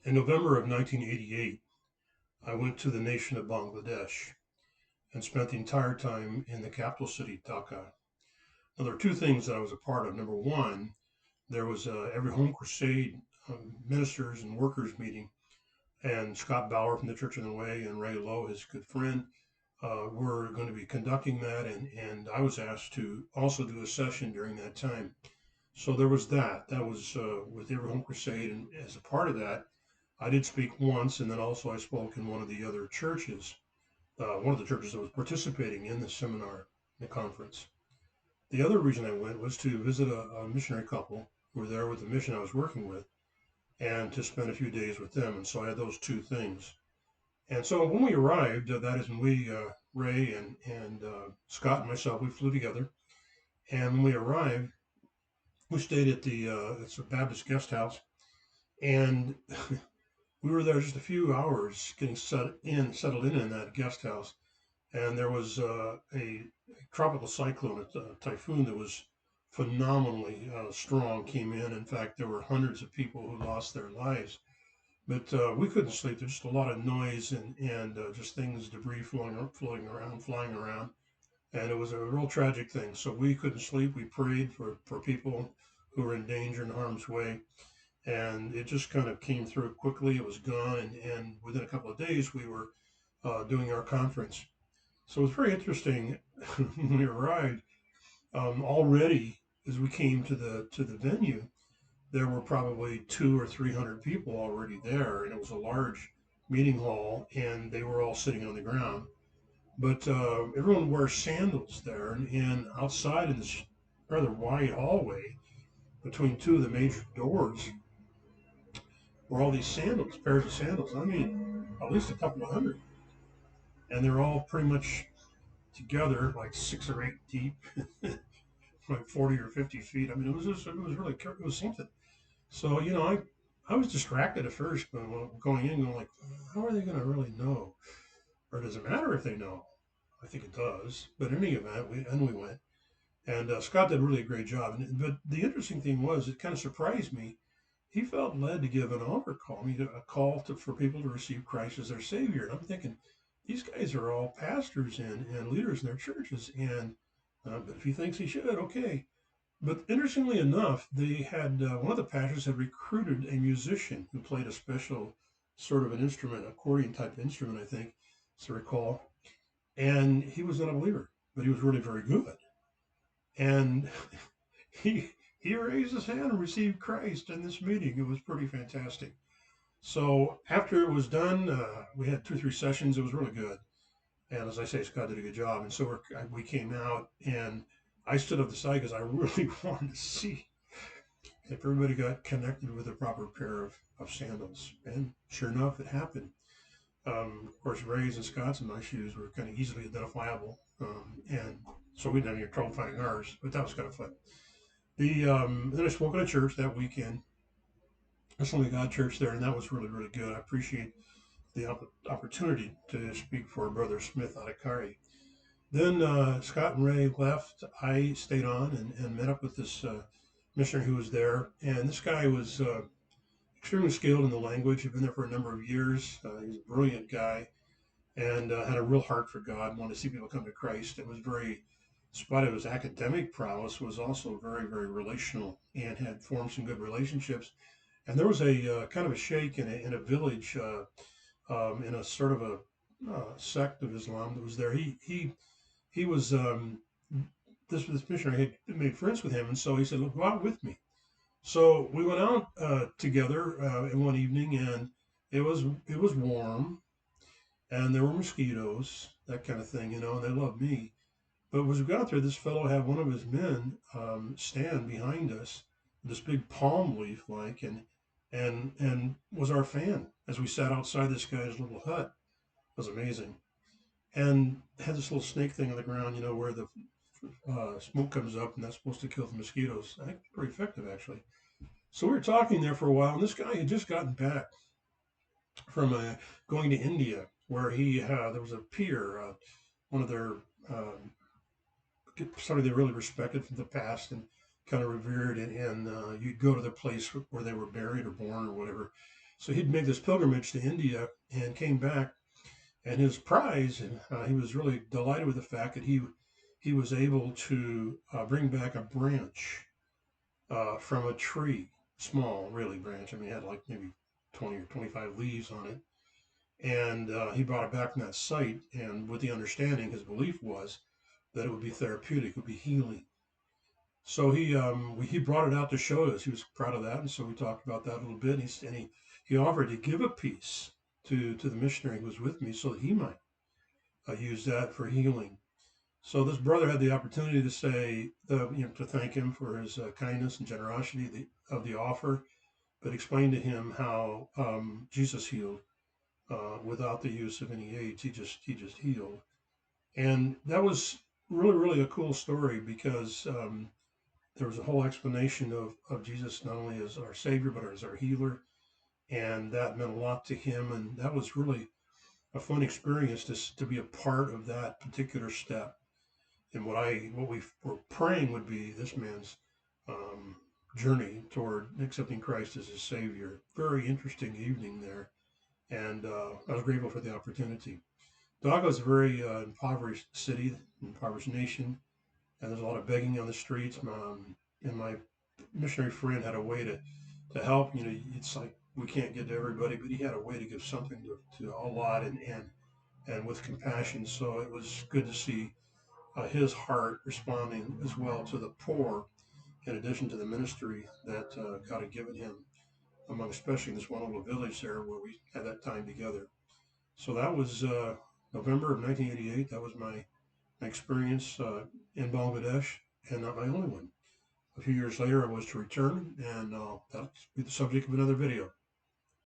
In November of 1988, I went to the nation of Bangladesh and spent the entire time in the capital city, Dhaka. Now, there are two things that I was a part of. Number one, there was every Home Crusade ministers and workers meeting, and Scott Bauer from the Church of the Way and Ray Lowe, his good friend, were going to be conducting that, and I was asked to also do a session during that time. So there was that. That was with every Home Crusade, and as a part of that, I did speak once, and then also I spoke in one of the other churches, one of the churches that was participating in the seminar, the conference. The other reason I went was to visit a missionary couple who were there with the mission I was working with, and to spend a few days with them. And so I had those two things. And so when we arrived, that is when Ray and Scott and myself, we flew together. And when we arrived, we stayed at it's a Baptist guest house, and we were there just a few hours getting settled in that guest house. And there was a tropical cyclone, a typhoon that was phenomenally strong came in. In fact, there were hundreds of people who lost their lives. But we couldn't sleep. There's just a lot of noise and just things, debris floating around, flying around, and it was a real tragic thing. So we couldn't sleep. We prayed for people who were in danger and harm's way, and it just kind of came through quickly. It was gone, and within a couple of days, we were doing our conference. So it was very interesting when we arrived. Already, as we came to the venue, there were probably 200 or 300 people already there, and it was a large meeting hall, and they were all sitting on the ground. But everyone wears sandals there, and outside in this rather wide hallway between two of the major doors were all these sandals, pairs of sandals. I mean, at least a couple of hundred, and they're all pretty much together, like 6 or 8 deep, like 40 or 50 feet. I mean, it was really it was something. So I was distracted at first, but going in, going like, how are they going to really know, or does it matter if they know? I think it does. But in any event, we went, and Scott did really a great job. But the interesting thing was, it kind of surprised me. He felt led to give an altar call, I mean, a call for people to receive Christ as their Savior. And I'm thinking, these guys are all pastors and leaders in their churches, and but if he thinks he should, okay. But interestingly enough, they had one of the pastors had recruited a musician who played a special sort of an instrument, accordion type instrument, I think, as I recall. And he was not a believer, but he was really very good. And he raised his hand and received Christ in this meeting. It was pretty fantastic. So after it was done, we had 2 or 3 sessions. It was really good. And as I say, Scott did a good job. And so we came out, and I stood up the side because I really wanted to see if everybody got connected with a proper pair of sandals. And sure enough, it happened. Of course, Ray's and Scott's and my shoes were kind of easily identifiable. And so we didn't have any trouble finding ours, but that was kind of fun. Then I spoke at a church that weekend, Assembly of God Church there, and that was really, really good. I appreciate the opportunity to speak for Brother Smith out of Kari. Then Scott and Ray left. I stayed on and met up with this missionary who was there, and this guy was extremely skilled in the language. He'd been there for a number of years. He was a brilliant guy and had a real heart for God. Wanted to see people come to Christ. It was very, in spite of his academic prowess, was also very, very relational and had formed some good relationships. And there was a kind of a sheikh in a village, in a sort of a sect of Islam that was there. He was this missionary had made friends with him, and so he said, "Look, go out with me." So we went out together one evening, and it was warm, and there were mosquitoes, that kind of thing, and they loved me. But as we got there, this fellow had one of his men stand behind us, this big palm leaf like, and was our fan as we sat outside this guy's little hut. It was amazing, and had this little snake thing on the ground, where the smoke comes up, and that's supposed to kill the mosquitoes. I think it's pretty effective, actually. So we were talking there for a while, and this guy had just gotten back from going to India, where there was a peer, one of their somebody they really respected from the past and kind of revered, and you'd go to the place where they were buried or born or whatever. So he'd made this pilgrimage to India and came back, and his prize, he was really delighted with the fact that he was able to bring back a branch from a tree, small, really branch. I mean, it had like maybe 20 or 25 leaves on it. And he brought it back from that site. And with the understanding, his belief was that it would be therapeutic, it would be healing. So he brought it out to show us. He was proud of that. And so we talked about that a little bit. He offered to give a piece to the missionary who was with me so that he might use that for healing. So this brother had the opportunity to say, to thank him for his kindness and generosity of the offer, but explain to him how Jesus healed without the use of any aids. He just healed, and that was really a cool story because there was a whole explanation of Jesus not only as our Savior but as our healer, and that meant a lot to him, and that was really a fun experience to be a part of that particular step. And what we were praying would be this man's um, journey toward accepting Christ as his Savior. Very interesting evening there, and I was grateful for the opportunity. Dhaka is a very impoverished city, impoverished nation, and there's a lot of begging on the streets. And my missionary friend had a way to help. It's like we can't get to everybody, but he had a way to give something to a lot and with compassion. So it was good to see his heart responding as well to the poor, in addition to the ministry that God had given him, among especially this one little village there where we had that time together. So that was November of 1988. That was my experience in Bangladesh, and not my only one. A few years later, I was to return, and that'll be the subject of another video.